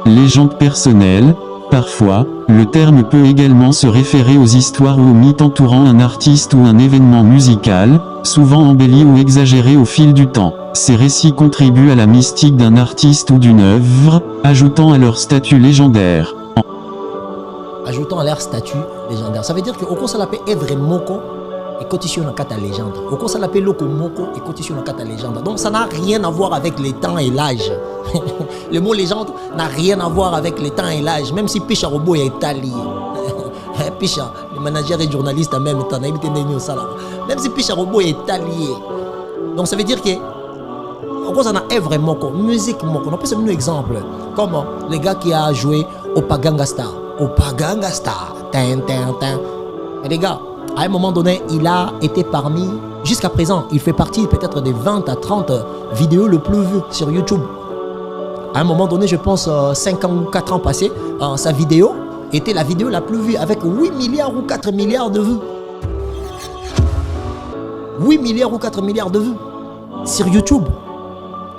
légende personnelle. Parfois, le terme peut également se référer aux histoires ou aux mythes entourant un artiste ou un événement musical, souvent embellis ou exagérés au fil du temps. Ces récits contribuent à la mystique d'un artiste ou d'une œuvre, ajoutant à leur statut légendaire. Ajoutant à leur statut légendaire. Ça veut dire que Okosalapé est vraiment et cotission dans kata légende. Okosalapé loko moko et cotission dans kata légende. Donc ça n'a rien à voir avec les temps et l'âge. Le mot légende n'a rien à voir avec les temps et l'âge. Même si Picha Robo est italien. Picha, le manager et journaliste en même temps. Même si Picha Robo est italien. Donc ça veut dire que Okosana est vraiment musique moko. On peut se donner un exemple. Comme le gars qui a joué au Paganga Star. Au Paganga Star. Et les gars, à un moment donné, il a été parmi, jusqu'à présent, il fait partie peut-être des 20 à 30 vidéos le plus vues sur YouTube. À un moment donné, je pense 5 ans ou 4 ans passés, sa vidéo était la vidéo la plus vue avec 8 milliards ou 4 milliards de vues. 8 milliards ou 4 milliards de vues sur YouTube.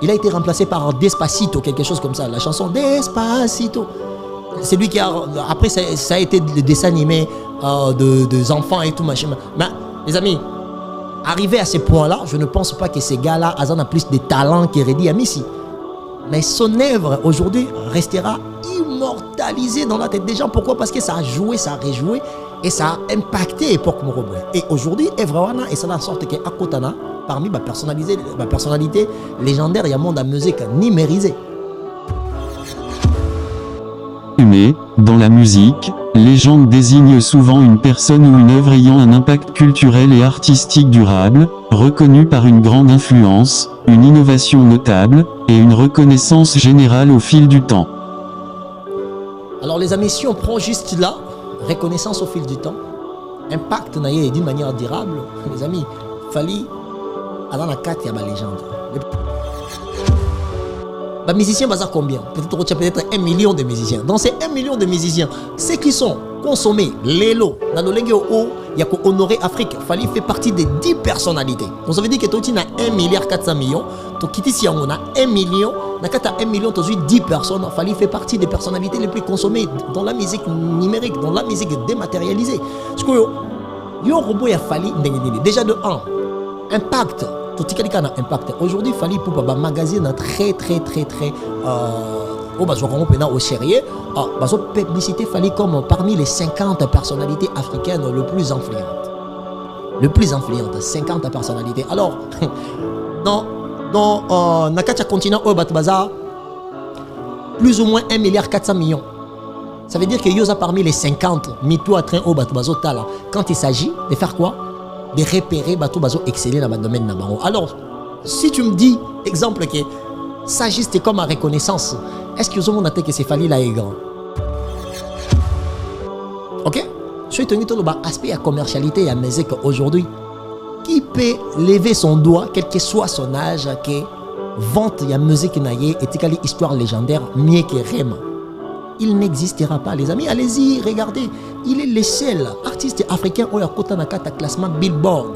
Il a été remplacé par Despacito, quelque chose comme ça, la chanson Despacito. C'est lui qui a... Après, ça a été le dessin animé des enfants et tout, machin. Mais, les amis, arrivé à ce point-là, je ne pense pas que ces gars-là ont plus de talent qu'Eredi Amissi. Mais son œuvre, aujourd'hui, restera immortalisée dans la tête des gens. Pourquoi? Parce que ça a joué, ça a rejoué et ça a impacté l'époque Moroboy. Et aujourd'hui, Evrawana, et ça a la sorte que Akotana, parmi ma personnalité légendaire, il y a un monde à musique numérisé. Mais, dans la musique, légende désigne souvent une personne ou une œuvre ayant un impact culturel et artistique durable, reconnue par une grande influence, une innovation notable, et une reconnaissance générale au fil du temps. Alors les amis, si on prend juste là, reconnaissance au fil du temps, impact d'une manière durable, les amis, Fali, dans la carte, il y a ma légende. Les musiciens, bah, combien? Peut-être 1 million de musiciens. Dans ces 1 million de musiciens, ceux qui sont consommés, les lots, dans le lingue haut, il y a qu'honorer Afrique. Fali fait partie des 10 personnalités. Donc ça veut dire que tu as 1 milliard 400 millions. Donc ici, on a 1 million. Dans 1 million, tu as 10 personnes. Fali fait partie des personnalités les plus consommées dans la musique numérique, dans la musique dématérialisée. Parce que yo robot ya Fali déjà de 1, impact. Impact. Aujourd'hui, Fali pour un magazine très au sérieux. Publicité Fali comme parmi les 50 personnalités africaines le plus influentes. Le plus influente, 50 personnalités. Alors, dans Nakacha continent au Batbaza, plus ou moins 1 milliard 400 millions. Ça veut dire que Yosa parmi les 50 mito à train au Batbazo Tala, quand il s'agit de faire quoi? De repérer bateau bazo exceller dans le domaine de Nabango. Alors, si tu me dis, exemple, que ça juste comme ma reconnaissance, est-ce que vous avez que c'est Fali là est grand? Ok? Je suis tenu tout l'aspect à commercialité et à musique aujourd'hui. Qui peut lever son doigt, quel que soit son âge, que vente la musique naïe et histoire légendaire, mieux que Rema? Il n'existera pas, les amis. Allez-y, regardez. Il est le seul artiste africain où il y a un classement Billboard.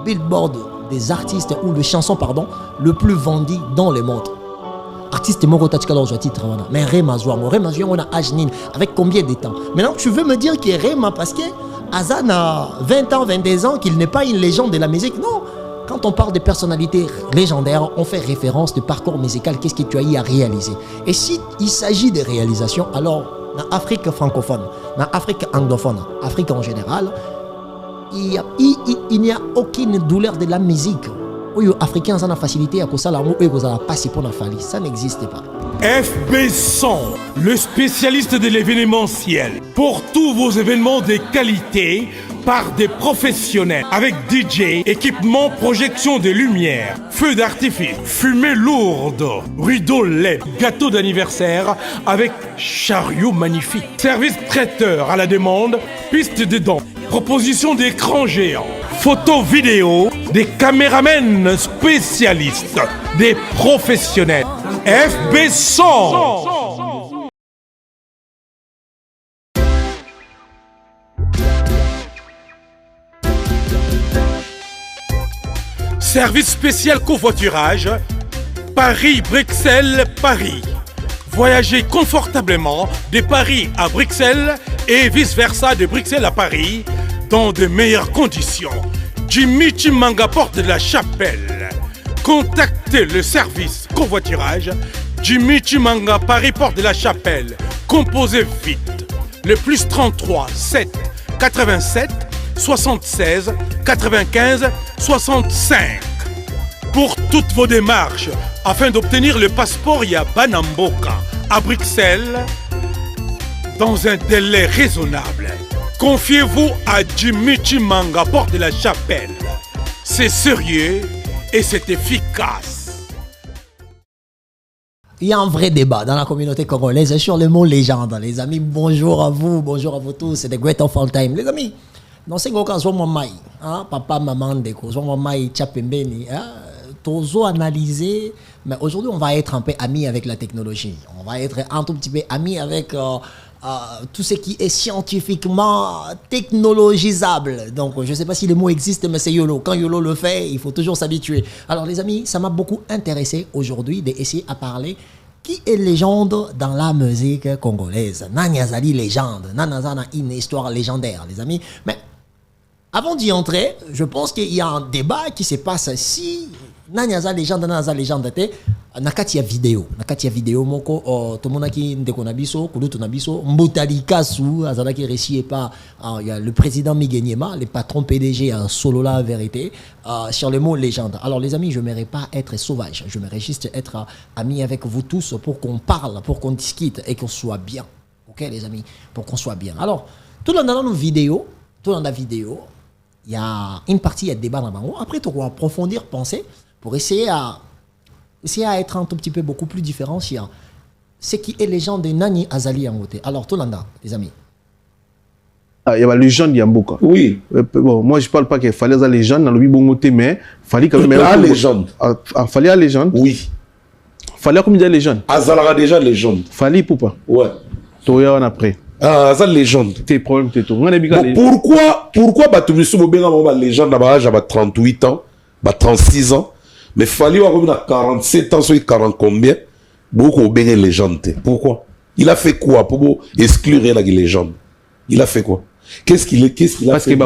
Billboard des artistes ou de chansons, pardon, le plus vendu dans le monde. Artiste Moro Tachikalo titre. Mais Rema Zouamo, on a Ajnin. Avec combien de temps? Maintenant, tu veux me dire que Rema, parce que Azan a 20 ans, 22 ans, qu'il n'est pas une légende de la musique? Non. Quand on parle de personnalités légendaires, on fait référence de parcours musical, qu'est-ce que tu as eu à réaliser. Et si il s'agit de réalisations, alors, dans l'Afrique francophone, dans l'Afrique anglophone, Afrique en général, il n'y a aucune douleur de la musique. Les Africains ont la facilité à ça, ça n'existe pas. FB100, le spécialiste de l'événementiel. Pour tous vos événements de qualité, par des professionnels, avec DJ, équipement, projection de lumière, feux d'artifice, fumée lourde, rideaux LED, gâteau d'anniversaire avec chariot magnifique, service traiteur à la demande, piste de danse, proposition d'écran géant, photo vidéo, des caméramens spécialistes, des professionnels. FB100. Service spécial covoiturage, Paris-Bruxelles-Paris. Voyagez confortablement de Paris à Bruxelles et vice-versa de Bruxelles à Paris dans de meilleures conditions. Jimmy Chimanga, porte de la Chapelle. Contactez le service covoiturage Jimmy Chimanga, Paris, porte de la Chapelle. Composez vite. Le plus 33 7 87 76 95 65. Pour toutes vos démarches, afin d'obtenir le passeport Yabanamboka à Bruxelles, dans un délai raisonnable, confiez-vous à Jimmy Chimanga, porte de la Chapelle. C'est sérieux et c'est efficace. Il y a un vrai débat dans la communauté congolaise sur le mot légende. Les amis, bonjour à vous tous. C'est The Great of All Time. Les amis, dans ce cas, soit maman, papa, maman, déco, soit maman, tchapembeni, tozo analyser. Mais aujourd'hui, on va être un peu amis avec la technologie. On va être un tout petit peu amis avec tout ce qui est scientifiquement technologisable. Donc, je ne sais pas si le mot existe, mais c'est YOLO. Quand YOLO le fait, il faut toujours s'habituer. Alors, les amis, ça m'a beaucoup intéressé aujourd'hui d'essayer à parler qui est légende dans la musique congolaise. Nanyazali légende. Nanazana une histoire légendaire, les amis. Mais avant d'y entrer, je pense qu'il y a un débat qui se passe si Nanyaza légende, te nakatia vidéo moko tomonaki ndeko na biso kulutu na biso mbutali kasu azalaki réussi par il y a le président Miguenyema, le patron PDG à Solola Vérité sur le mot légende. Alors les amis, je n'aimerais pas être sauvage, je m'aimerais juste être ami avec vous tous pour qu'on parle, pour qu'on discute et qu'on soit bien. OK les amis, pour qu'on soit bien. Alors, tout dans la vidéo, il y a une partie, il y a débat dans le bango. Après, tu vas approfondir, penser pour essayer à être un tout petit peu beaucoup plus différenciant. Ce qui est légende de Nani Azali Yangote. Alors, tout le monde, les amis. Il y a la légende Yamboka. Oui. Bon, moi, je ne parle pas qu'il fallait la légende dans le Bibongote, mais il fallait quand même. La légende. Fallait la légende. Oui. Fallait combien de légende? Azala déjà légende. Fallait ou pas? Ouais. Toi, on après. Ah, ça légende. Tes problèmes, tes tout. Pourquoi Batumisu Bobenga Mama légende à l'âge à 38 ans, 36 ans, mais fallait avoir 47 ans, soit 40 combien, beaucoup au béné légende. Pourquoi? Il a fait quoi pour exclure la légende? Il a fait quoi? Qu'est-ce qu'il a parce fait?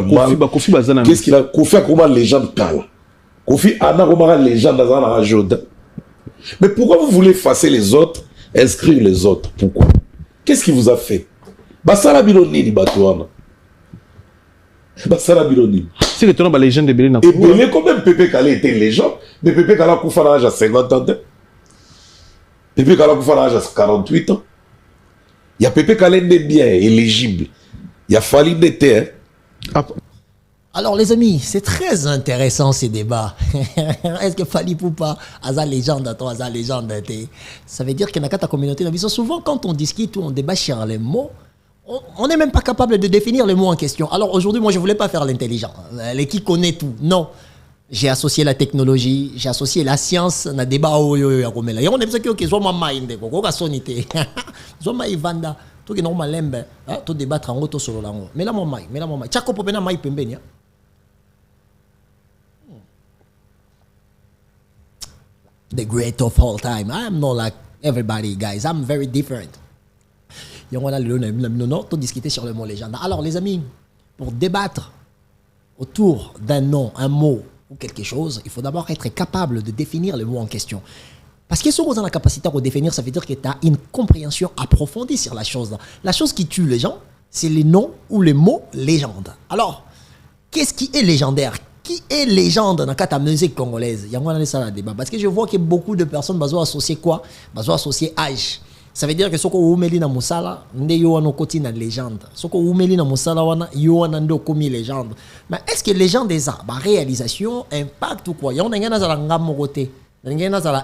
Qu'est-ce qu'il a Kofi a comment légende Kala? Kofi Anna comment légende dans la Jordan? Mais pourquoi vous voulez effacer les autres, inscrire les autres? Pourquoi? Qu'est-ce qu'il vous a fait? Basala Biloni, Batouana. Basala Biloni. C'est que tu as une légende de Belén. Et Belén, quand même, Pépé Kalé était légende, mais Pépé Kalé a coupé à l'âge à 50 ans. Pépé Kalé a coupé à l'âge à 48 ans. Il y a Pépé Kalé n'est bien éligible. Il y a Fali d'été. Alors les amis, c'est très intéressant ces débats. Est-ce que Fali Poupa a la légende à toi, a la légende? Ça veut dire que dans ta communauté, souvent quand on discute ou on débat sur les mots, on n'est même pas capable de définir les mots en question. Alors aujourd'hui, moi je ne voulais pas faire l'intelligent, les qui connaît tout. Non. J'ai associé la technologie, j'ai associé la science dans le débat. Et on est besoin que soit ma mind, quoi sonité. Soit ma ivanda, tout est normal lembe, tout débattre en auto solo lango. Mais là mon mai, Tchako popena mai pembeni. The great of all time. I am not like everybody, guys. I'm very different. Et on a tout discuter sur le mot légende. Alors, les amis, pour débattre autour d'un nom, un mot ou quelque chose, il faut d'abord être capable de définir le mot en question. Parce que si on a la capacité de définir, ça veut dire que tu as une compréhension approfondie sur la chose. La chose qui tue les gens, c'est les noms ou les mots légende. Alors, qu'est-ce qui est légendaire? Qui est légende dans la musique congolaise? Il y a ça débat. Parce que je vois que beaucoup de personnes vont associer quoi? Vont associer âge. Ça veut dire que ce que vous mettez dans Moussala, vous avez une légende. Ce que vous mettez dans Moussala, vous avez une légende. Mais est-ce que légende est ça? Réalisation, impact ou quoi? Il y a un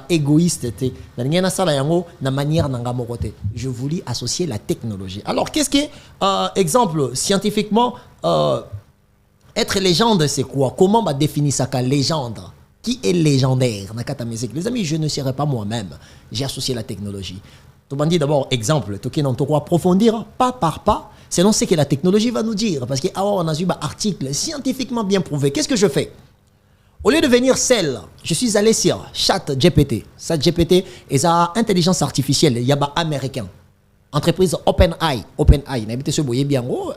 égoïste, il y a une manière de je voulais associer la technologie. Alors, qu'est-ce que, exemple, scientifiquement, être légende, c'est quoi? Comment on définit ça comme légende? Qui est légendaire dans la musique? Les amis, je ne serai pas moi-même. J'ai associé la technologie. Tu m'as dit d'abord, exemple, tu vas approfondir pas par pas, selon ce que la technologie va nous dire. Parce qu'on a eu un article scientifiquement bien prouvé. Qu'est-ce que je fais? Au lieu de venir seul, je suis allé sur ChatGPT. ChatGPT est une intelligence artificielle, il y a américain. Entreprise OpenAI,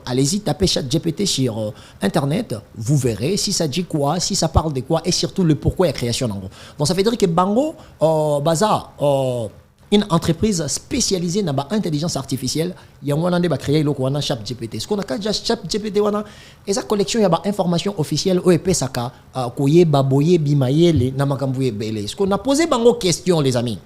allez-y, tapez ChatGPT sur Internet, vous verrez si ça dit quoi, si ça parle de quoi et surtout le pourquoi la création. Donc ça veut dire que Bango, une entreprise spécialisée dans l'intelligence artificielle, il y a un créé le ChatGPT. Ce qu'on a déjà ChatGPT, et sa collection, il y a des informations officielles, OEP-Saka, Koye, Baboye, Bimaye, Namakambouye, Bele. Ce qu'on a posé Bango question, les amis.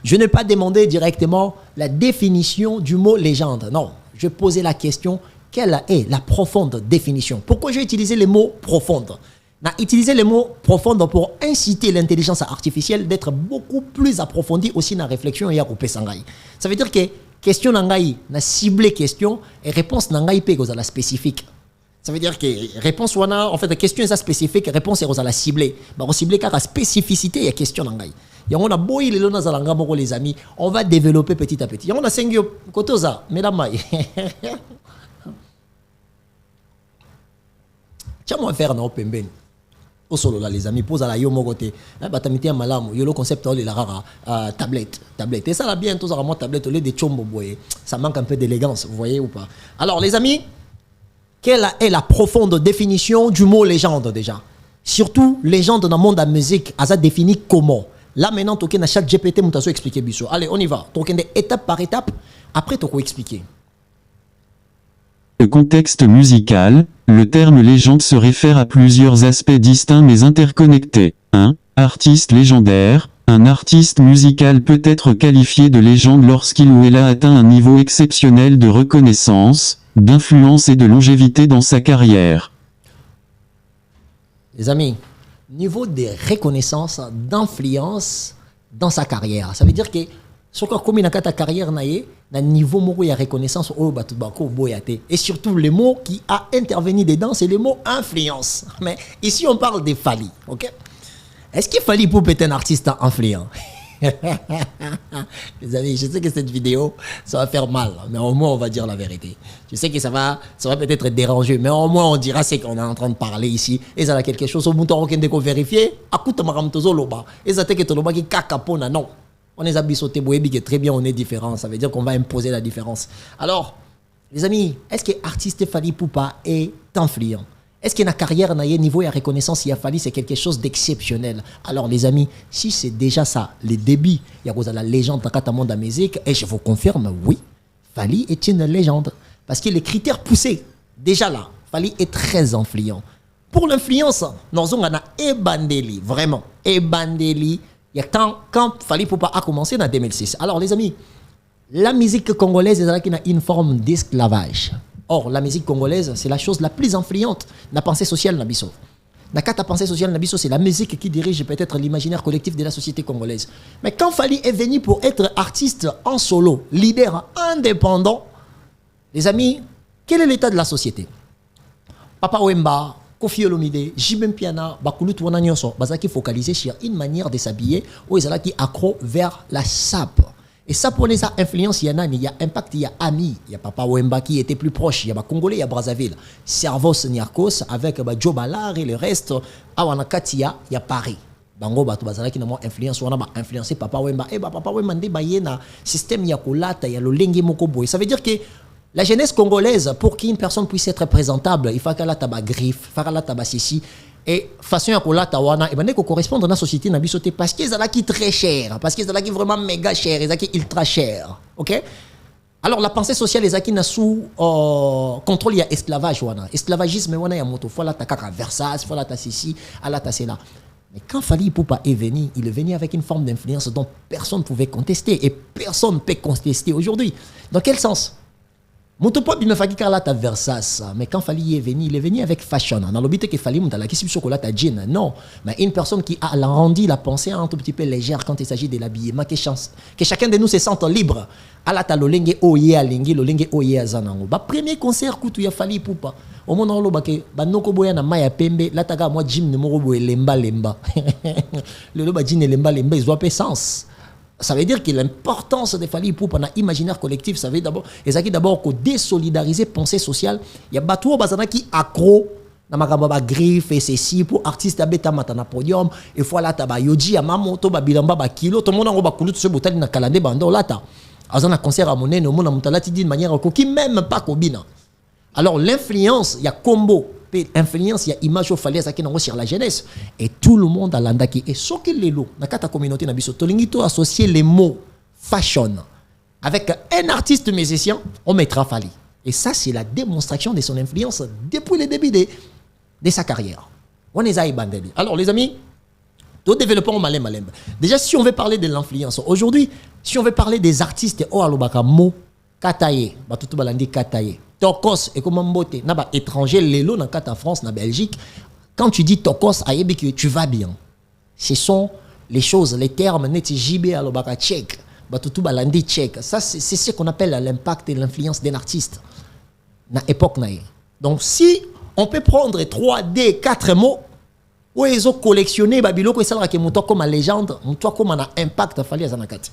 Je n'ai pas demandé directement la définition du mot légende. Non, je posais la question, quelle est la profonde définition? Pourquoi j'ai utilisé le mot profonde? On a utilisé le mot profonde pour inciter l'intelligence artificielle d'être beaucoup plus approfondie aussi dans la réflexion et à couper sangai. Ça veut dire que question nangai, na ciblé question et réponse nangai pe la spécifique. Ça veut dire que réponse wana en fait question est spécifique, réponse est la ciblée. Bah on ciblé car la spécificité et question nangai. Et on a boy les lona zalanga moko les amis, on va développer petit à petit. On a sengyo kotoza mesdames. Tiens moi faire na pembeni. Au solo là les amis pose à la yo mokote batamité malamu yo le concept de la rara tablette et ça là bien tous à tablette au lieu de chombo boy ça manque un peu d'élégance vous voyez ou pas. Alors les amis, quelle est la profonde définition du mot légende déjà? Surtout légende dans le monde de la musique, ça définit comment? Là maintenant tu as ChatGPT mon tasso expliquer biso. Allez on y va. Tu as étape par étape après tu peux expliquer. Le contexte musical, le terme légende se réfère à plusieurs aspects distincts mais interconnectés. 1. Artiste légendaire. Un artiste musical peut être qualifié de légende lorsqu'il ou elle a atteint un niveau exceptionnel de reconnaissance, d'influence et de longévité dans sa carrière. Les amis, niveau de reconnaissance, d'influence dans sa carrière. Ça veut dire que ce qu'on a ta carrière na niveau moko ya reconnaissance au batubako boyate et surtout le mot qui a intervenu dedans c'est le mot influence. Mais ici on parle de Fally, OK? Est-ce que Fally peut être un artiste influent? Les amis, je sais que cette vidéo ça va faire mal, mais au moins on va dire la vérité. Je sais que ça va peut-être déranger, mais au moins on dira ce qu'on est en train de parler ici. Et ça a quelque chose au bouton aucun qu'on vérifier. Akuta maram tozo loba. Et ça te que to loba qui kakapona non. On est abissoté boébi que très bien on est différent, ça veut dire qu'on va imposer la différence. Alors, les amis, est-ce que l'artiste Fally Ipupa est influent? Est-ce que la carrière na niveau et reconnaissance il a fallu c'est quelque chose d'exceptionnel? Alors les amis, si c'est déjà ça, les débuts, il y a la légende dans le monde de la musique et je vous confirme oui, Fally est une légende parce que les critères poussés déjà là, Fally est très influent. Pour l'influence, nous avons Ebandeli, vraiment Ebandeli. Il y a quand Fally Ipupa a commencé en 2006. Alors les amis, la musique congolaise est une forme d'esclavage. Or, la musique congolaise, c'est la chose la plus influente. La pensée sociale Nabiso. La pensée sociale Nabiso, c'est la musique qui dirige peut-être l'imaginaire collectif de la société congolaise. Mais quand Fally est venu pour être artiste en solo, leader indépendant, les amis, quel est l'état de la société? Papa Wemba, Kofi Olomide, Jibem Piana, Bakulu Touana Nyonso, Bazaki focalisé sur une manière de s'habiller où ils qui accro vers la sape. Et ça pour les influences, il y en a, il y a impact, il y a Ami, il y a Papa Wemba qui était plus proche, il y a Congolais, il y a Brazzaville, Servos Niarkos avec Joe Ballard et le reste, à Wanakatia, il y a Paris. Bango Bato Bazala qui n'a pas influence, on a influencé Papa Wemba. Et Papa Wemba ndé bayena système yakolata, il y a le lengue mokoboy. Ça veut dire que la jeunesse congolaise, pour qu'une personne puisse être présentable, il faut qu'elle ait ta griffe, il faut qu'elle ait ta sissi. Et façon à kola tawana et ben qu'on correspond dans la société na bisoté parce qu'ils ont qui très cher, parce qu'ils ont qui vraiment méga cher, ils ont qui ultra cher. OK? Alors la pensée sociale les qui na sous contrôle il y a esclavage wana. Esclavagisme wana ya moto faut la ta kaka Versace, faut la ta sisi, ala ta cela. Mais quand Fally Ipupa est venu, il est venu avec une forme d'influence dont personne ne pouvait contester et personne ne peut contester aujourd'hui. Dans quel sens? Motopo il me fait car là ta Versace, mais quand Fally est venu, il est venu avec fashion. On a l'obité que Fally monte la qui chocolat ta jean. Non, mais une personne qui a rendu la pensée un tout petit peu légère quand il s'agit de l'habillement, que chacun de nous se sente libre. Ala ta lolenge oye alingi, lolenge oye azanango. Ba premier concert kutu ya Fally Ipupa. Au moment où ke ba noko boya na maya pembe, la taga moi Jim ne moro boye lemba. Le loba jean lemba ils ont pas sens. Ça veut dire que l'importance de Fally Ipupa dans l'imaginaire collectif, ça veut d'abord, et ça qui d'abord que désolidariser pensée sociale. Il y a Batou Bazana qui accro na makambo ba griffe et ceci pour artiste abeta mata na podium et fois là taba yoji ya mamoto ba bilamba ba kilo to mona ngo ba kulu to botali na kalande bando lata azana concert à monene mona mutalati d'une manière qui même pas kobina. Alors l'influence il y a combo influence il y a image au fallait ça qui non sur la jeunesse et tout le monde a landaki et ce que les lots na kata communauté na biso tolingi to associer les mots fashion avec un artiste musicien on mettra Fally. Et ça, c'est la démonstration de son influence depuis le début de sa carrière. On est à Ibandeli. Alors, les amis, tout développement malin. Déjà, si on veut parler de l'influence, aujourd'hui, si on veut parler des artistes, oh, alobaka mo, kataye, batutu balandi kataye, tokos, et comme mbote, naba étranger, lelo, dans kata France, na Belgique, quand tu dis tokos, ayebi que tu vas bien. Ce sont les choses, les termes, neti jibe alobaka tchèque, batutu balandi tchèque. Ça, c'est ce qu'on appelle l'impact et l'influence d'un artiste. Na époque naïe. Donc si on peut prendre 3D 4 mots où ils ont collectionné babilo ko sala ke muto comme légende muto comme un impact Fally azanakati.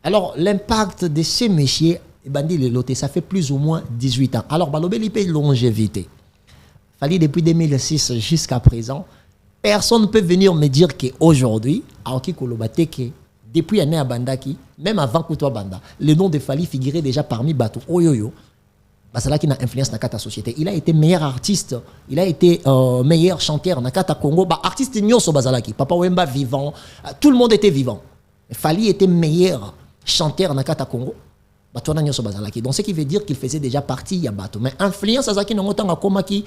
Alors l'impact de ces messieurs bandi les lotés ça fait plus ou moins 18 ans. Alors balobeli paye longévité. Fally depuis 2006 jusqu'à présent personne ne peut venir me dire que aujourd'hui aoki kolobate que depuis année à Bandaki même avant que toi Banda le nom de Fally figurait déjà parmi bateau oyoyo. C'est là qui a influence dans la société. Il a été meilleur artiste, il a été meilleur chanteur dans le Congo. Artiste Nyoso Bazalaki, Papa Wemba vivant, tout le monde était vivant. Fally était meilleur chanteur dans le Congo. Donc ce qui veut dire qu'il faisait déjà partie de Yabato. Mais influence à Zaki Nongotanga Komaki,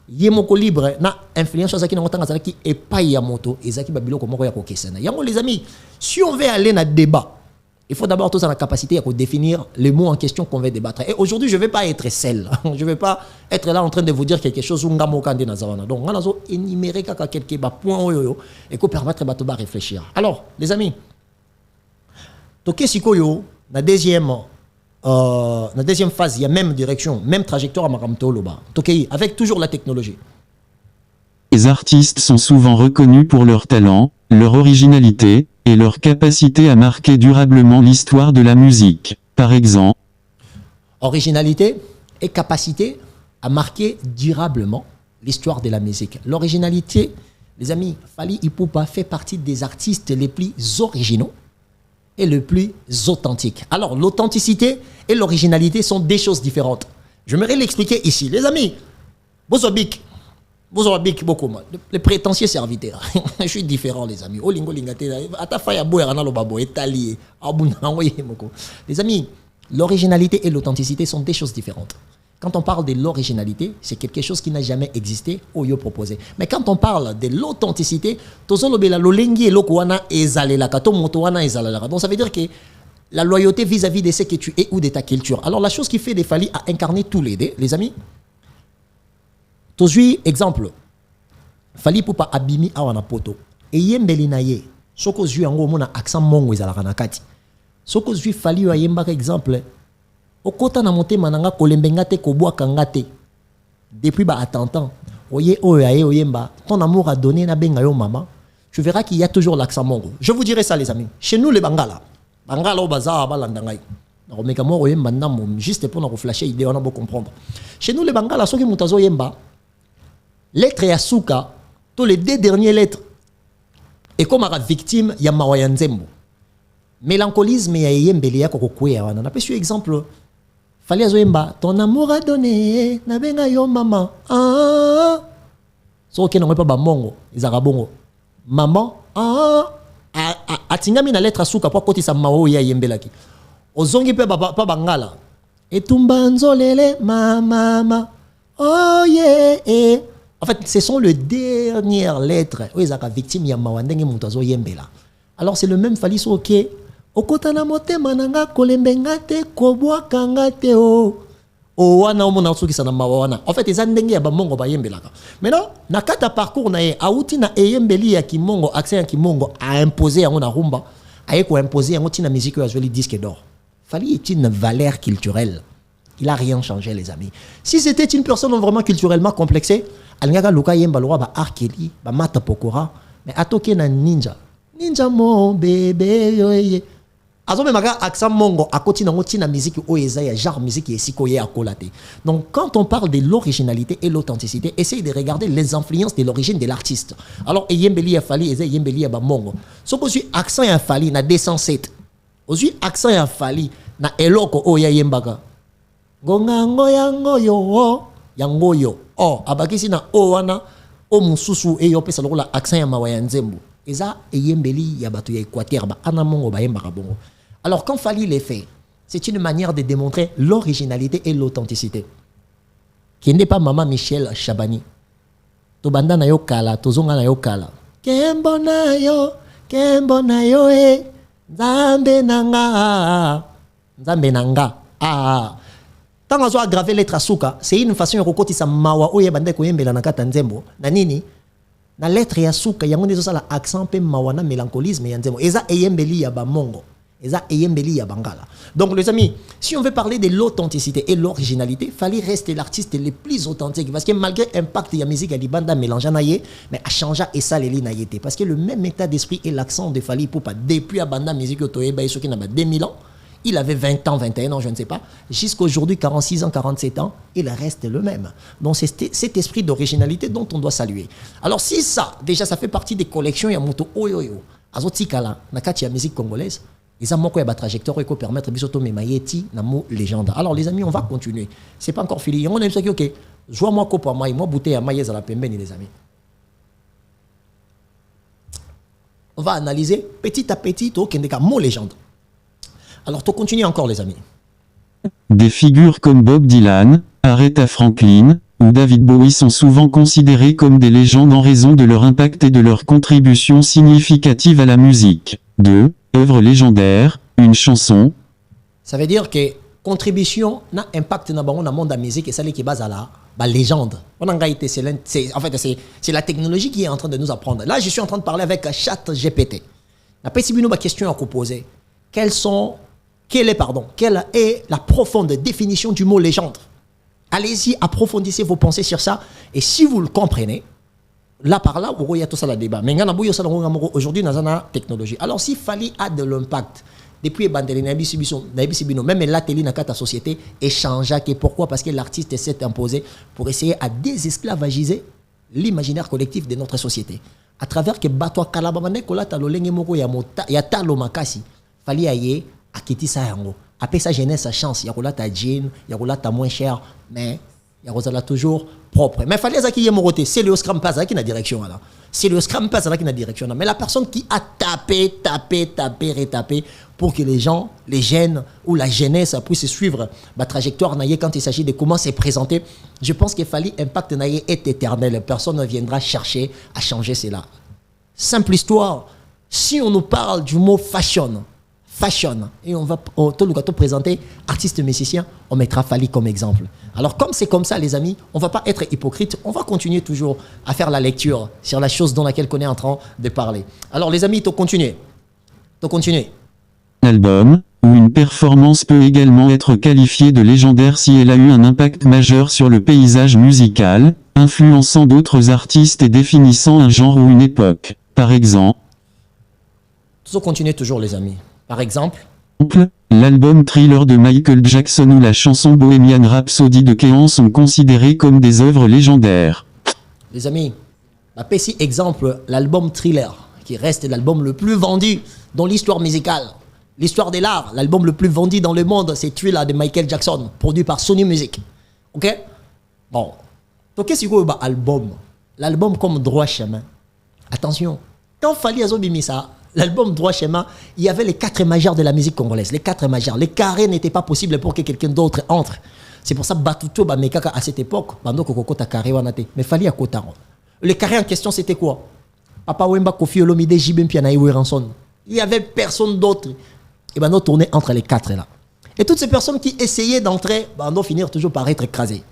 Yemoko libre, na influence à Zaki Nongotanga Zaki et pas Yamoto, et Zaki Babilo Komoko Yako Kesena. Yango les amis, si on veut aller dans le débat, il faut d'abord tous avoir la capacité à définir les mots en question qu'on va débattre. Et aujourd'hui, je ne vais pas être celle. Je ne vais pas être là en train de vous dire quelque chose. Donc, on a énuméré quelques points et qu'on permettre de réfléchir. Alors, les amis, la deuxième phase, il y a même direction, même trajectoire à Maramtoloba. Avec toujours la technologie. Les artistes sont souvent reconnus pour leur talent, leur originalité, et leur capacité à marquer durablement l'histoire de la musique. Par exemple, originalité et capacité à marquer durablement l'histoire de la musique. L'originalité, les amis, Fally Ipupa fait partie des artistes les plus originaux et les plus authentiques. Alors, l'authenticité et l'originalité sont des choses différentes. J'aimerais l'expliquer ici. Les amis, Bozobik, beaucoup les prétentieux serviteurs. Je suis différent les amis. Les amis, l'originalité et l'authenticité sont des choses différentes. Quand on parle de l'originalité, c'est quelque chose qui n'a jamais existé ou yo proposé. Mais quand on parle de l'authenticité, donc ça veut dire que la loyauté vis-à-vis de ce que tu es ou de ta culture. Alors la chose qui fait des Fally à incarner tous les amis. Tozui exemple Fally Ipupa abimi awana poto et yembeli na ye soko zui yango mona accent mongo ezalaka na kati soko zui Fally wa yemba exemple okota na motema nanga kolembenga te kobwaka ngate depuis ba attentant oye oyaye oyemba ton amour a donné na benga yo maman tu verras qu'il y a toujours l'accent mongo. Je vous dirai ça les amis, chez nous les bangala au bazar balandangai na mo oyemba ndamo juste pour nous flasher idée on a beau comprendre. Chez nous les bangala soki mutazo yemba lettre ya suka, tous les 2 dernières lettres. Et comme la victime, il y a Mawayanzembo. Mélancolisme, il y a Yembele, il y a Kokokoué. On a pris exemple. Fally Azoemba, ton amour a donné, na benga yo maman. Ah. So qui n'aurait pas bamongo, ils arabongo. Maman, ah. Atingami na lettre suka, pour côté sa mawo ya Yembelaki. Ozongi pe pa bangala. Et tumbanzolele, mama. Oh yeah, eh. En fait, ce sont les dernières lettres. Oui, ils victime Yamawandenge Muntazo Yembela. Alors, c'est le même Fally Soke. Okotana mote mananga kolembengate kobwa kangate o. O wana omona soki sana mawana. En fait, ils ndenge ya bamongo ba Yembela. Maintenant, na kata parcours na ye auti na eyembeli ya kimongo, accent ya kimongo a imposé yango na rumba, a ko imposer yango tina musique ya joli disque d'or. Fally est une valeur culturelle. Il n'a rien changé, les amis. Si c'était une personne vraiment culturellement complexée, Alngaga Luka Yemba Loa ba Arkeli, ba Mata Pokora, mais Atoke na ninja. Ninja mon bébé, Azo memaka accent mongo à côté de la musique ou ya genre musique et sikoye à kolaté. Donc quand on parle de l'originalité et l'authenticité, essayez de regarder les influences de l'origine de l'artiste. Alors yembeli ya fali eza yembeli ya ba mongo. So ko accent ya fali na 207. Ozui accent ya fali na eloko o ya yembaka. Gongango yango yo. Oh abakisi na o wana o mususu e yo pesa lokola accent ya mawa ya nzembo. Eza yembeli ya batu ya Équateur ba ana mongo ba yembaka bongo. Alors, quand Fally les fait, c'est une manière de démontrer l'originalité et l'authenticité. Qui n'est pas Maman Michel Chabani. Tobanda na yo kala, tozonga na yo kala. Kembo na yo, Nzambe nanga. Ah. Tant qu'on a aggravé lettre asuka, c'est une façon de kokotisa mawa oye bande ko yembela na kata nzembo. Na nini? Na lettre ya suka, yango nezo sala accent pe mawa na mélancolisme ya nzembo. Eza eyembeli ya ba mongo. Donc les amis, si on veut parler de l'authenticité et l'originalité, Fally reste l'artiste le plus authentique parce que malgré l'impact de la musique à Libanda mélangeant naïe, mais a changé et ça les naïeté parce que le même état d'esprit et l'accent de Fally Ipupa depuis à Banda musique autoé bah qui n'a pas 2000 ans, il avait 20 ans, 21 ans, je ne sais pas, jusqu'à aujourd'hui 46 ans, 47 ans, il reste le même. Donc c'est cet esprit d'originalité dont on doit saluer. Alors si ça, déjà ça fait partie des collections Yamoto Oyoyo, Azotikala, Nakati la musique congolaise. Les amours qui ont une trajectoire qui permettre de se mettre dans mot légende. Alors les amis, on va continuer. C'est pas encore fini. On a dit ok, joue moi copa moi bouteille à maïs à la pembeni les amis. On va analyser petit à petit tout qui est mot légende. Alors tu continues encore les amis. Des figures comme Bob Dylan, Aretha Franklin ou David Bowie sont souvent considérées comme des légendes en raison de leur impact et de leur contribution significative à la musique. 2. Œuvre légendaire, une chanson. Ça veut dire que contribution n'a impact dans le monde de la musique et c'est qui base à la légende. En fait, c'est la technologie qui est en train de nous apprendre. Là, je suis en train de parler avec ChatGPT. La question à vous poser. Quelle est la profonde définition du mot légende? Allez-y, approfondissez vos pensées sur ça. Et si vous le comprenez, là par là, il y a tout ça le débat. Mais aujourd'hui, nous avons la technologie. Alors, si Fally a de l'impact, depuis même la télé dans la société, échange. Pourquoi? Parce que l'artiste s'est imposé pour essayer à désesclavagiser l'imaginaire collectif de notre société. À travers que Batwa Kalabamane, Kolata Lolenge Moko Yata Lomakasi, Fally aye, a quitté ça yango. Après sa jeunesse, sa chance, Yakolata jean, Yakolata moins cher, mais Yakolata toujours propre. Mais Fally Azaki Yemorote, c'est le Scrum Pass qui est la direction là. C'est le Scrum Pass qui est la direction là. Mais la personne qui a tapé, retapé pour que les gens, les jeunes ou la jeunesse puissent suivre la trajectoire naïe quand il s'agit de comment se présenter, je pense que Fally impact naïe est éternel. Personne ne viendra chercher à changer cela. Simple histoire. Si on nous parle du mot fashion, et on va tout le présenter artiste musicien, on mettra Fally comme exemple. Alors comme c'est comme ça les amis, on va pas être hypocrite, on va continuer toujours à faire la lecture sur la chose dont laquelle on est en train de parler. Alors les amis, continuez. Un album ou une performance peut également être qualifiée de légendaire si elle a eu un impact majeur sur le paysage musical, influençant d'autres artistes et définissant un genre ou une époque. Par exemple, continuez toujours les amis. Par exemple, l'album Thriller de Michael Jackson ou la chanson Bohemian Rhapsody de Kéan sont considérés comme des œuvres légendaires. Les amis, petit exemple, l'album Thriller, qui reste l'album le plus vendu dans l'histoire musicale, l'histoire de l'art, l'album le plus vendu dans le monde, c'est Thriller de Michael Jackson, produit par Sony Music. Ok? Bon. Donc, qu'est-ce que c'est l'album? L'album comme Droit Chemin. Attention, quand Fally Azobimi ça, l'album Droit Chemin, il y avait les 4 majeurs de la musique congolaise. Les 4 majeurs. Les carrés n'étaient pas possibles pour que quelqu'un d'autre entre. C'est pour ça que Batuto, Mekaka, à cette époque, mais Fally à Kotaro. Les carrés en question, c'était quoi? Papa Wemba, Kofi Olomide, Jibem Pianaï, Ranson. Il n'y avait personne d'autre. Et on tournait entre les 4 là. Et toutes ces personnes qui essayaient d'entrer, on finir toujours par être écrasées.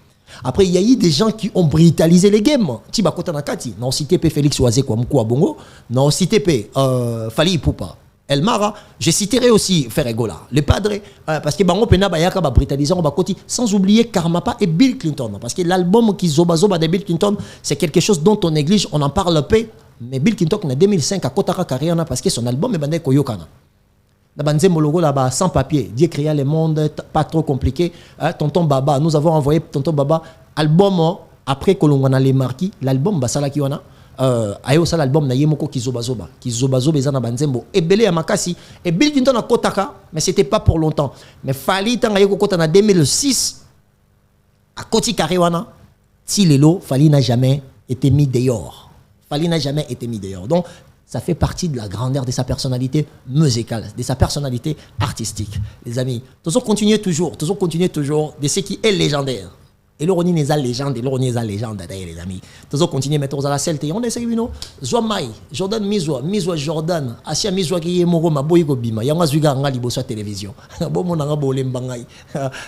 Après, il y a eu des gens qui ont brutalisé les games. Tibakota Nakati, non cité P. Félix Oazé quoi Bongo, non cité P. Fally Ipupa, Elmara, je citerai aussi Ferregola, le padre, parce que Bango Pena Bayaka va brutaliser en Bakoti, sans oublier Karmapa et Bill Clinton. Parce que l'album qui Zoba de Bill Clinton, c'est quelque chose dont on néglige, on en parle peu, mais Bill Clinton en 2005 à Kotaka Kariana, parce que son album est bandé Koyokana. là-bas, sans papier. Dieu créa le monde, pas trop compliqué. Tonton Baba, nous avons envoyé Tonton Baba album après que l'on a les marquis. L'album, ça qui on a. Ayo ça l'album na yemoko kizobazoba ezana banzembo ebele ya makasi et Bill Clinton a kotaka mais c'était pas pour longtemps mais fali tanga yeko kota na 2006 à Koti Karewana si lelo Fali n'a jamais été mis dehors. Fali n'a jamais été mis dehors. Donc ça fait partie de la grandeur de sa personnalité musicale, de sa personnalité artistique. Les amis, toujours continuer toujours de ce qui est légendaire. Et là, on est la légende, les amis. Toujours continuer à mettre à la celte. On essaie, you know, Zoamai, Jordan Mizwa Jordan, Asia Mizwa qui est moro, ma boy go bima. Yanga Zuga nga libo sur télévision. Bon, mon anga bolem bangai.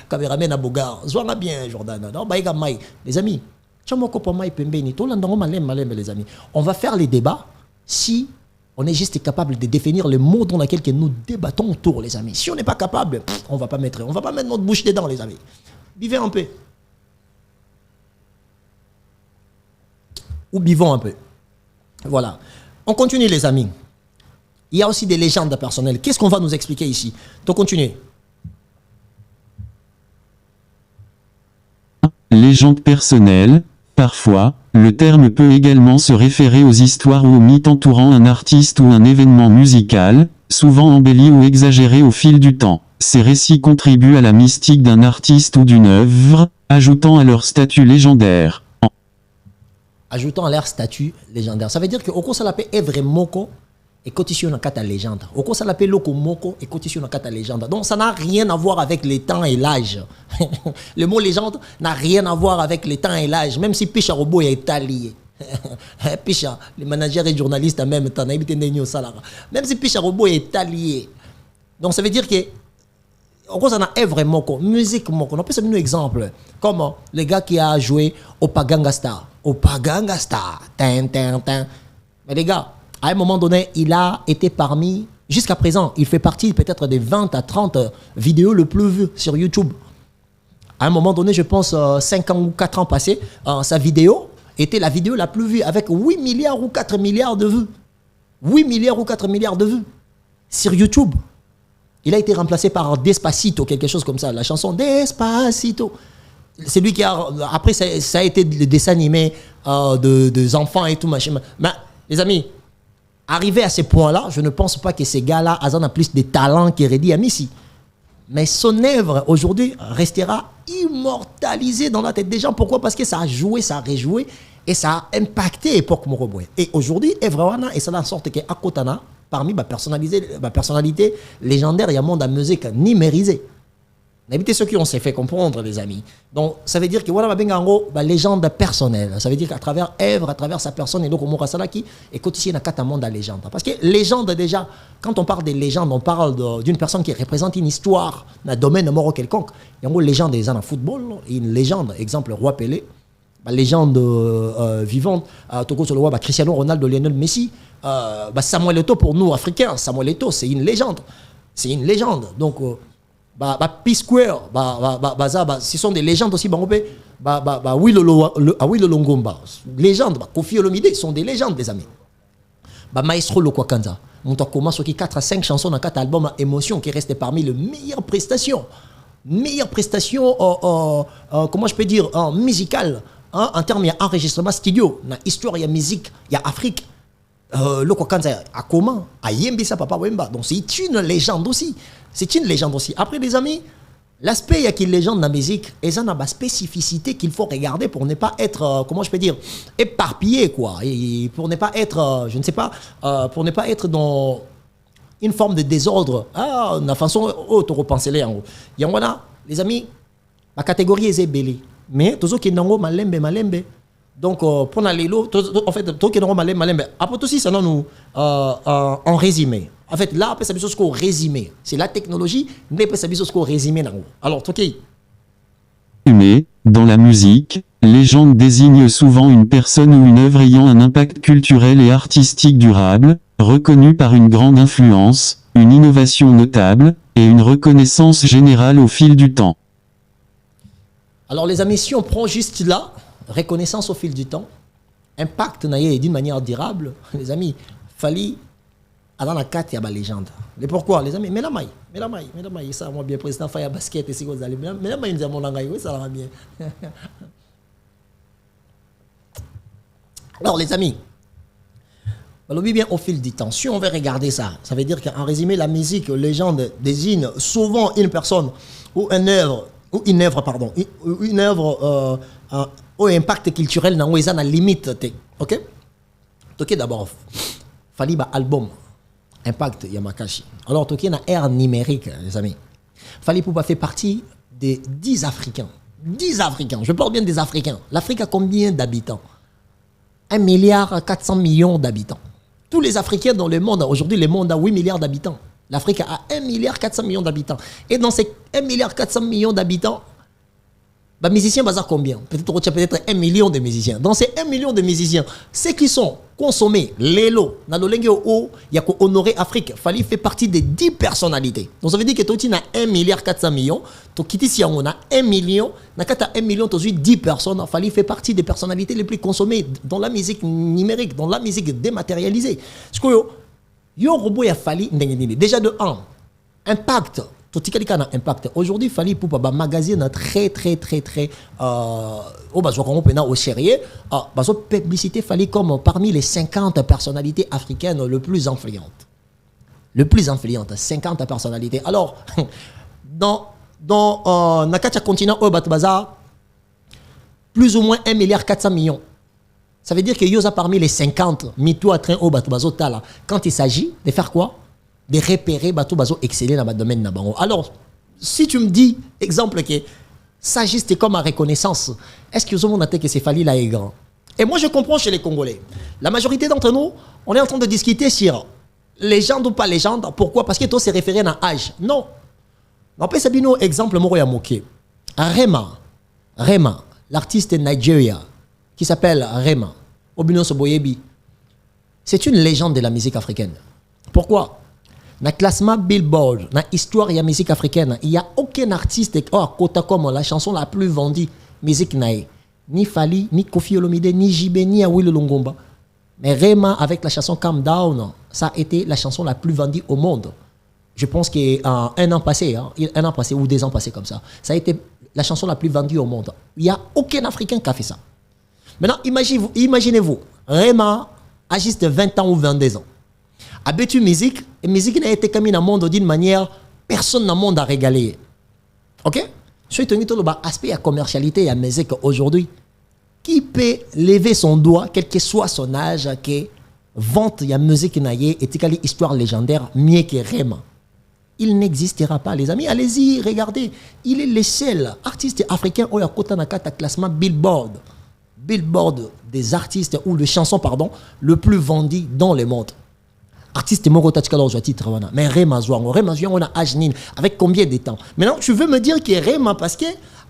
Kameraman à Bogar. Zoanga bien, Jordan. Non, baïga mai. Les amis, chamoko pour mai pembeni. Tout l'andango malem, les amis. On va faire les débats si on est juste capable de définir le mot dans lequel nous débattons autour, les amis. Si on n'est pas capable, on va pas mettre notre bouche dedans, les amis. Vivez un peu. Ou buvons un peu. Voilà. On continue, les amis. Il y a aussi des légendes personnelles. Qu'est-ce qu'on va nous expliquer ici? Donc, continuez. Légende personnelle. Parfois, le terme peut également se référer aux histoires ou aux mythes entourant un artiste ou un événement musical, souvent embellis ou exagérés au fil du temps. Ces récits contribuent à la mystique d'un artiste ou d'une œuvre, ajoutant à leur statut légendaire. Ajoutant à leur statut légendaire. Ça veut dire que au cours ça l'appelle Evre Moko et cotission dans kata légende. Au cours ça l'appelle Loko Moko et cotission dans kata légende. Donc ça n'a rien à voir avec les temps et l'âge. Le mot légende n'a rien à voir avec les temps et l'âge. Même si Picha Robo est italien. Picha, les managers et journalistes en même temps, même si Picha Robo est italien. Donc ça veut dire que au cours ça n'a Evre Moko, musique Moko. On peut se donner un exemple. Comme le gars qui a joué au Paganga Star. Mais les gars, à un moment donné, il a été parmi, jusqu'à présent, il fait partie peut-être des 20 à 30 vidéos le plus vues sur YouTube. À un moment donné, je pense 5 ans ou 4 ans passés, sa vidéo était la vidéo la plus vue avec 8 milliards ou 4 milliards de vues. 8 milliards ou 4 milliards de vues sur YouTube. Il a été remplacé par Despacito, quelque chose comme ça, la chanson Despacito. C'est lui qui a... Après, ça a été le dessin animé des enfants et tout, machin. Mais, les amis, arrivé à ce point-là, je ne pense pas que ces gars-là ont plus de talent qu'Eredi Amissi. Mais son œuvre, aujourd'hui, restera immortalisée dans la tête des gens. Pourquoi? Parce que ça a joué, ça a réjoué et ça a impacté l'époque Moroboy. Et aujourd'hui, Evrawana, et ça en sorte qu'à Kotana, parmi ma personnalité légendaire, il y a un monde à musique numérisé. N'habitez ceux qui ont s'est fait comprendre, les amis. Donc, ça veut dire que voilà, ma légende personnelle. Ça veut dire qu'à travers Èvre, à travers sa personne, et donc Omora Salaki, et quotidien na kata monde à légende. Parce que légende, déjà, quand on parle des légendes, on parle d'une personne qui représente une histoire, un domaine mort quelconque. Il y a une légende des ans en football, une légende, exemple, Roi Pelé, légende vivante, Togo sur le roi, Cristiano Ronaldo, Lionel Messi, Samuel Eto'o pour nous, Africains. Samuel Eto'o, c'est une légende. C'est une légende. Donc, P-Square, ce sont des légendes aussi. Willo Longomba, légende. Kofi Olomide sont des légendes, les amis. Maestro Lokwakanza, on a commencé 4 à 5 chansons dans 4 albums à émotion qui restent parmi les meilleures prestations. Meilleures prestations, comment je peux dire, musicales, en termes d'enregistrement studio. Dans l'histoire, il y a musique, il y a Afrique. Lokwakanza, à comment? À Yembisa Papa Wemba. Donc c'est une légende aussi. C'est une légende aussi. Après, les amis, l'aspect, il y a une légende dans la musique, et ça a une spécificité qu'il faut regarder pour ne pas être, comment je peux dire, éparpillé, quoi. Et pour ne pas être, je ne sais pas, pour ne pas être dans une forme de désordre. Ah, la façon, tu repenses là, en haut. Il y a, les amis, la catégorie est belle. Mais, tout ce qui est dans malembe. Donc, pour aller là, en fait, tout ce qui est dans malembe. Après tout, ça nous, en résumé. En fait, là, après, ça veut dire qu'on résumé. C'est la technologie, mais après, ça veut dire qu'on résumé. Alors, ok. Mais, dans la musique, légende désigne souvent une personne ou une œuvre ayant un impact culturel et artistique durable, reconnue par une grande influence, une innovation notable, et une reconnaissance générale au fil du temps. Alors, les amis, si on prend juste là, reconnaissance au fil du temps, impact d'une manière durable, les amis, Fali dans la carte, il y a des légendes. Mais pourquoi, les amis? Mais la maille, ça, moi, bien, président, Faya basket, et si vous allez bien. Mais la maille, mon langage, oui, ça va bien. Alors, les amis, bien au fil du temps, si on veut regarder ça, ça veut dire qu'en résumé, la musique, légende, désigne souvent une personne ou une œuvre, au impact culturel dans la limite. Ok? Ok, d'abord, fallait un album. Impact Yamakashi. Alors, il y a une ère numérique, les amis. Fallait pour faire partie des 10 Africains. 10 Africains. Je parle bien des Africains. L'Afrique a combien d'habitants? 1,4 milliard d'habitants. Tous les Africains dans le monde, aujourd'hui, le monde a 8 milliards d'habitants. L'Afrique a 1,4 milliard d'habitants. Et dans ces 1,4 milliard d'habitants, les musiciens, combien? Peut-être 1 million de musiciens. Dans ces 1 million de musiciens, ceux qui sont consommés, les lots, il y a honorer l'Afrique. Il fallait faire partie des 10 personnalités. Donc ça veut dire que tu as 1,4 milliard, tu on a 1 million, tu as 1 million, tu as 10 personnes. Il fallait faire partie des personnalités les plus consommées dans la musique numérique, dans la musique dématérialisée. Parce que yo robot a fallu déjà de 1 impact. Impact. Aujourd'hui, il fallait pour un magazine très au sérieux. Publicité fallait comme parmi les 50 personnalités africaines le plus influentes. 50 personnalités. Alors, dans le continent au Bazar, plus ou moins 1,4 milliard. Ça veut dire que Yosa parmi les 50, mito à train au Bazotala. Quand il s'agit de faire quoi? De repérer bateau bazo exceller dans le domaine nabango. Alors, si tu me dis, exemple, que ça juste comme en reconnaissance, est-ce que vous avez que c'est fallu là est grand? Et moi, je comprends chez les Congolais. La majorité d'entre nous, on est en train de discuter sur légende ou pas légende. Pourquoi? Parce que toi, c'est référé à âge. Non. On peut s'abîmer exemple, Moroya Moké. Rema, l'artiste Nigeria, qui s'appelle Rema, Obino Soboyebi, c'est une légende de la musique africaine. Pourquoi? Dans le classement Billboard, dans l'histoire de la musique africaine, il n'y a aucun artiste à côté comme la chanson la plus vendue, musique naïe. Ni Fali, ni Kofi Olomide, ni Jibé, ni Awilo Longomba. Mais Rema, avec la chanson Calm Down, ça a été la chanson la plus vendue au monde. Je pense qu'un an passé, ou 2 ans passés comme ça, ça a été la chanson la plus vendue au monde. Il n'y a aucun Africain qui a fait ça. Maintenant, imaginez-vous, Rema a juste 20 ans ou 22 ans. A battu musique, et musique n'a été comme dans le monde d'une manière, personne dans le monde a régalé. Ok? Si tu as l'aspect de commercialité et la musique aujourd'hui, qui peut lever son doigt, quel que soit son âge, que vente la musique naïe et une histoire légendaire mieux que Rema? Il n'existera pas, les amis. Allez-y, regardez. Il est le seul artiste africain qui a un classement Billboard des artistes ou de chansons, le plus vendu dans le monde. Artiste Moro Tachkalo titre mais Rema Zouango on a Ajnin avec combien de temps? Maintenant tu veux me dire que Rema parce que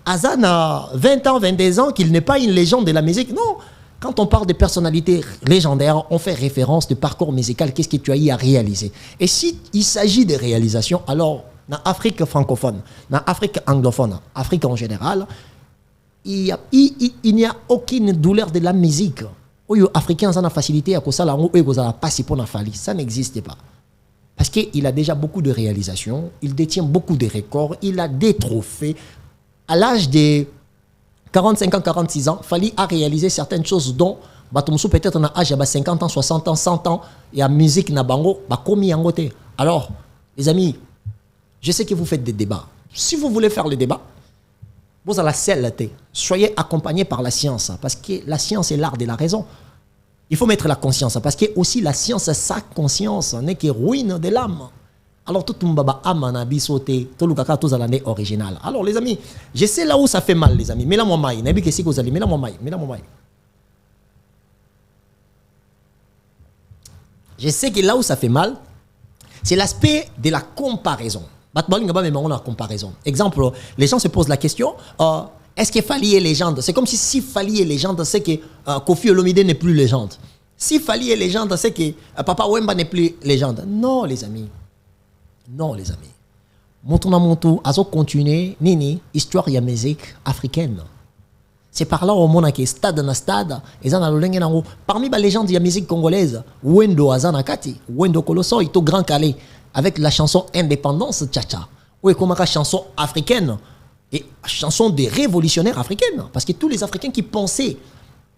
Azan a 20 ans 22 ans qu'il n'est pas une légende de la musique? Non, quand on parle de personnalités légendaires on fait référence de parcours musical, qu'est-ce que tu as eu à réaliser. Et si il s'agit de réalisation, alors dans l'Afrique francophone, dans l'Afrique anglophone, Afrique en général, il n'y a aucune douleur de la musique. Les Africains ont la facilité à cause ça, ça n'existe pas. Parce qu'il a déjà beaucoup de réalisations, il détient beaucoup de records, il a des trophées. À l'âge de 45 ans, 46 ans, il fallait réaliser certaines choses dont peut-être à l'âge de 50 ans, 60 ans, 100 ans, et la musique n'a pas commis en côté. Alors, les amis, je sais que vous faites des débats. Si vous voulez faire le débat, vous allez la celle-là. Soyez accompagnés par la science, parce que la science est l'art de la raison. Il faut mettre la conscience, parce que aussi la science, sa conscience n'est que ruine de l'âme. Alors tout le monde a âme bisoté, tout le monde a l'année originale. Alors les amis, je sais là où ça fait mal, les amis. Mais là, moi, je sais que là où ça fait mal, c'est l'aspect de la comparaison. Exemple, les gens se posent la question, est-ce que Fali est légende? C'est comme si Fali est légende, c'est que Kofi Olomide n'est plus légende. Si Fali est légende, c'est que Papa Wemba n'est plus légende. Non, les amis. Montona Montou, azo continuer, nini, histoire ya musique africaine. C'est par là au monde qui stade na stade et ça na lolenge nango. Parmi les légendes de la musique congolaise, Wendo Azana Kati, Wendo Colosso, il est au Grand Calais avec la chanson Indépendance Tcha-Tcha. Ou comme la chanson africaine et chanson des révolutionnaires africaines parce que tous les Africains qui pensaient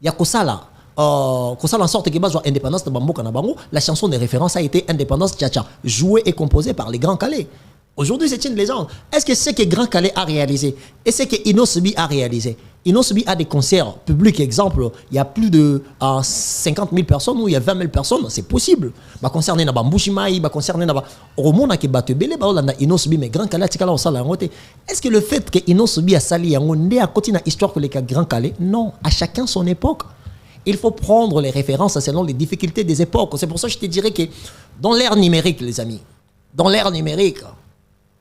il y a Kosala en sorte que soit indépendance de Bambo Kanabango, la chanson de référence a été Indépendance Tcha-Tcha, jouée et composée par les Grands Calais. Aujourd'hui, c'est une légende. Est-ce que c'est que Grand Calais a réalisé? Et c'est que Inosubi a réalisé? Inosubi a des concerts publics, exemple, il y a plus de 50 000 personnes ou il y a 20 000 personnes, c'est possible. Bah concerné na Bambouchimaï, bah concerné na Romona qui bat belé, bah on a Inosubi, mais Grand Calais, tikala on sala ngote. Est-ce que le fait que Inosubi a sali yango né à côté na histoire que les Grand Calais? Non, à chacun son époque. Il faut prendre les références selon les difficultés des époques. C'est pour ça que je te dirais que dans l'ère numérique, les amis, dans l'ère numérique,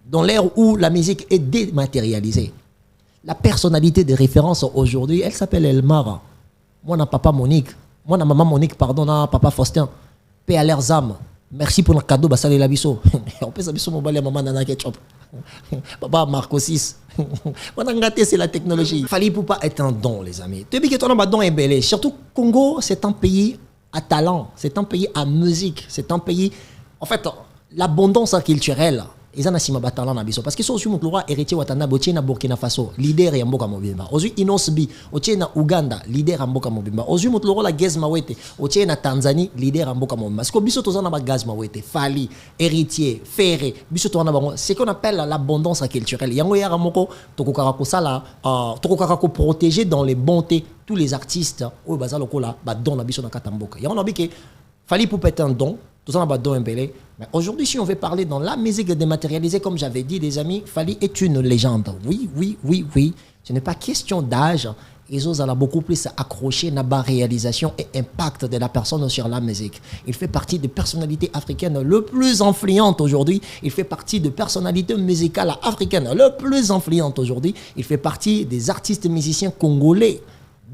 dans l'ère où la musique est dématérialisée, la personnalité de référence aujourd'hui, elle s'appelle Elmara. Moi, na papa Monique. Moi, na maman Monique, pardon, na papa Faustin. Paix à leurs âmes. Merci pour le cadeau, bah, salé la bisso. On peut savoir mon balai, maman Nana Ketchup. Papa Marco 6. On a gâté, c'est la technologie. Fali Poupa est un don, les amis. Depuis que ton don est belé. Surtout, Congo, c'est un pays à talent. C'est un pays à musique. C'est un pays. En fait, l'abondance culturelle. Ils ont un batalan na biso parce que so sumu roi héritier watana botie na Burkina Faso leader ya mboka mobimba ozu Inosbi otie na Uganda leader ya mboka mobimba ozu mutloro la Gaz Mawete otie na Tanzanie leader ya mboka mobimba parce que biso tozana ba Gaz Mawete Fali héritier Ferré biso tozana bango c'est qu'on appelle l'abondance culturelle yango ya moko tokokaka ko sala tokokaka ko protéger dans les bontés tous les artistes o bazalo kola ba don na biso na katamboka yango na bike Fali Poupa être un don. Tout ça, mais aujourd'hui, si on veut parler dans la musique dématérialisée, comme j'avais dit, les amis, Fali est une légende. Oui, oui, oui, oui. Ce n'est pas question d'âge. Ils ont beaucoup plus accroché à la réalisation et impact de la personne sur la musique. Il fait partie des personnalités africaines le plus influentes aujourd'hui. Il fait partie des personnalités musicales africaines le plus influentes aujourd'hui. Il fait partie des artistes musiciens congolais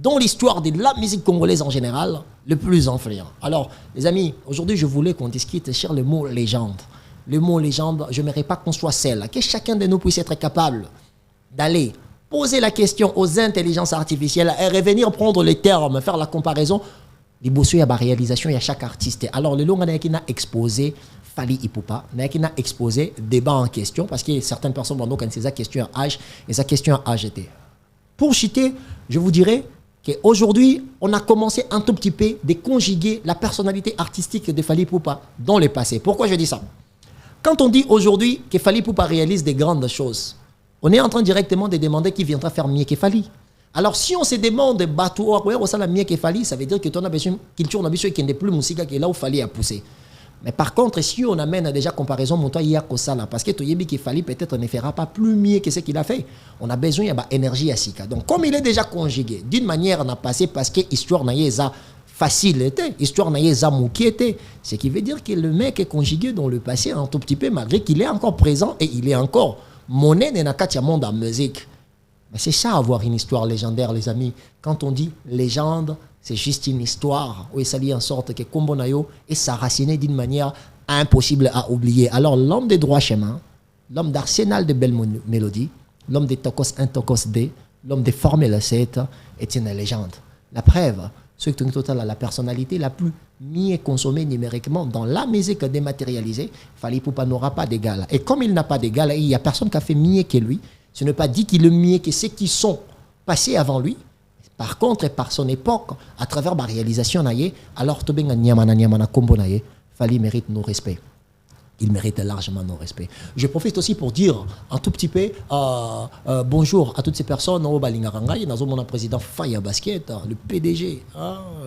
dans l'histoire de la musique congolaise en général, le plus influent. Alors, les amis, aujourd'hui, je voulais qu'on discute sur le mot légende. Le mot légende, je n'aimerais pas qu'on soit seul, que chacun de nous puisse être capable d'aller poser la question aux intelligences artificielles et revenir prendre les termes, faire la comparaison. Les bossu, il y a la réalisation, il y a chaque artiste. Alors, le long, on a exposé Fali Ipupa, on a exposé débat en question, parce que certaines personnes vont donc ces questions à âge, et sa question à âge était. Pour citer, je vous dirais qu'aujourd'hui, on a commencé un tout petit peu de conjuguer la personnalité artistique de Fali Poupa dans le passé. Pourquoi je dis ça? Quand on dit aujourd'hui que Fali Poupa réalise des grandes choses, on est en train directement de demander qui viendra faire mieux que Fali. Alors si on se demande Batou mieux que Fali, ça veut dire que ton culture n'a qui n'est plus musique qui est là où Fali a poussé. Mais par contre, si on amène déjà comparaison, il y a ça parce que Toyebi qui Fali peut-être ne fera pas plus mieux que ce qu'il a fait. On a besoin d'énergie à Sika. Donc, comme il est déjà conjugué, d'une manière, on a passé parce que l'histoire n'a pas facile, l'histoire n'a pas mouqué, ce qui veut dire que le mec est conjugué dans le passé un tout petit peu, malgré qu'il est encore présent et il est encore monnaie dans le monde en musique. Mais c'est ça, avoir une histoire légendaire, les amis. Quand on dit légende, c'est juste une histoire où il s'allie en sorte que Kombonayo est s'enraciné d'une manière impossible à oublier. Alors, l'homme des droits chemins, l'homme d'arsenal de belles mélodies, l'homme des Tokos 1, Tokos 2, l'homme des Formule 7 est une légende. La preuve, c'est que la personnalité la plus mieux consommée numériquement dans la musique dématérialisée, Fali Poupa n'aura pas d'égal. Et comme il n'a pas d'égal, il n'y a personne qui a fait mieux que lui. Ce n'est pas dit qu'il est mieux que ceux qui sont passés avant lui. Par contre, par son époque, à travers ma réalisation, alors Tobenga Nyamana Kombo Fali mérite nos respects. Il mérite largement nos respects. Je profite aussi pour dire un tout petit peu bonjour à toutes ces personnes au Balingarangai. Nous avons mon président Faya Basket, le PDG,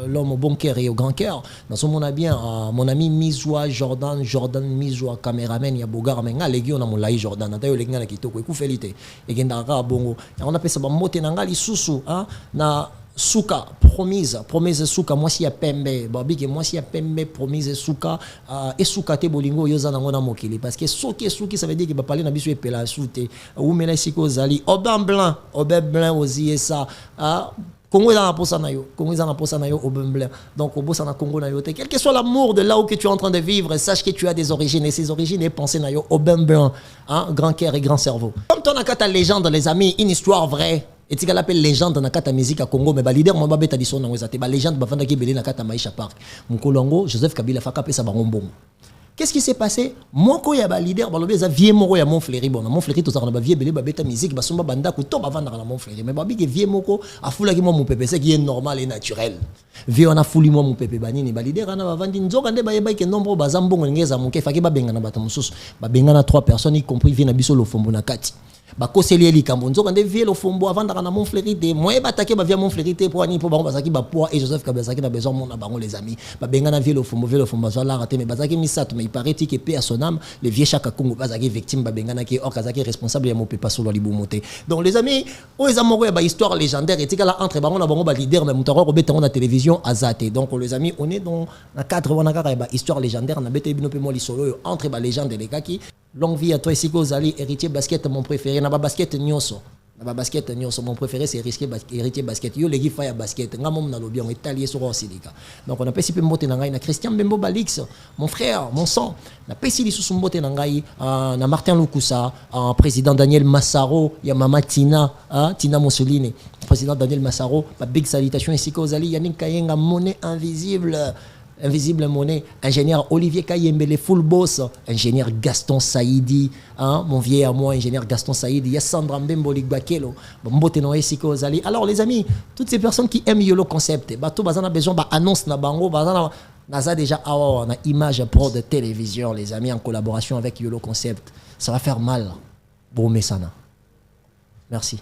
l'homme au bon cœur et au grand cœur. Nous avons bien mon ami Mizoua Jordan Mizoua, caméraman, Yabogar, Menga, Légion, on a Jordan, on a eu les qui toquent, Koufelité, et Gendara Bongo. On appelle ça Moté Nangali Soussou, na Souka, promise Souka, moi si ya pembe, babi moi si ya pembe, promise Souka, et Souka te bolingo yoza nangona mokili, parce que Souki ça veut dire qu'il va parler na bisu et pela soute, ou mena siko zali, Obin blanc aussi et ça, Congo est dans la posa na yo, Obin blanc, donc au bossa na Congo na yo, quel que soit l'amour de là où que tu es en train de vivre, sache que tu as des origines, et ces origines est pensée na yo, Obin blanc, grand cœur et grand cerveau. Comme ton akata légende, les amis, une histoire vraie, Et tu l'appelle légende dans la musique à Congo, mais bah leader moi beta di son na wezate ba légende ba vanda ki belé na kata Maisha Park. Mon kolongo Joseph Kabila faka pesa ba ngombongo. Qu'est-ce qui s'est passé? Moi ko ya ba leader ba lobé za vieux moko ya Montfleury bon, Montfleury to ça na ba vieux belé ba beta musique ba somba banda ko to ba vanda na Montfleury, mais ba bi ke vieux moko afula ki moi mon PPC qui est normal et naturel. Vieux on a fouli moi mon pépé banini ba leader ana ba vandi nzoka nde ba yeba ke nombre ba zambongo ngeza mon ke faki ba benga na bata mususu ba benga na 3 personnes y compris vie na biso lo fombo na kati. Ba koseli eli kambo nzoka nde vie lo fombo avant na Montfleury te moi ba taquer ba via Montfleury te pour ani pour ba bazaki ba poids et Joseph Kabila na besoin mon na bango les amis ba benga na vie lo fombo zo la raté mais bazaki misato mais il paraît que paix à son âme les vieux chaka Congo bazaki victime ba benga na ki or kazaki responsable ya mo pepa solo libumote. Donc les amis o ezamoro ya ba histoire légendaire et tika la entre bango na bango ba leader mais mutaro robeta na télévision azate. Donc les amis on est dans la cadre wana kaka ba histoire légendaire na bete bino pe mo li solo entre ba légende les kaki. Longue vie à toi ici Kozali, héritier basket mon préféré. N'a pas basket nyonso. N'a pas basket nyonso. Mon préféré c'est héritier basket. Yo les gars faya basket. Nga mom na lobi on est allié sur Osilika. Donc on a pesi pe mbote na ngai na Christian Bembo Balix, mon frère, mon sang. Na pesi li sous mbote na ngai na Martin Lukusa, président Daniel Massaro, ya mama Tina, Tina Mussolini. Président Daniel Massaro, ma big salutation ici Kozali, Yannick Kayenga monnaie invisible. Invisible Monnaie, ingénieur Olivier Kayembele, full boss, ingénieur Gaston Saïdi, mon vieil à moi, ingénieur Gaston Saïdi, Yassandra Mbembo Ligbakelo, Mboteno Esiko Zali. Alors les amis, toutes ces personnes qui aiment Yolo Concept, bateau bazana besoin d'annonce na bango, bazana naza déjà on a image pro de télévision, les amis, en collaboration avec Yolo Concept. Ça va faire mal. Bon Messana. Merci.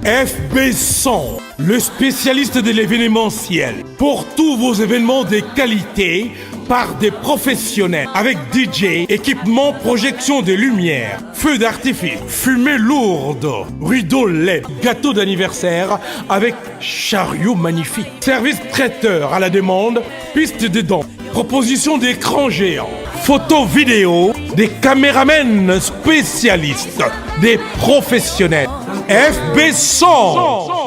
FB100, le spécialiste de l'événementiel. Pour tous vos événements de qualité, par des professionnels, avec DJ, équipement, projection de lumière, feux d'artifice, fumée lourde, rideau LED, gâteau d'anniversaire avec chariot magnifique, service traiteur à la demande, piste de danse, proposition d'écran géant, photo vidéo, des caméramens spécialistes, des professionnels. FB100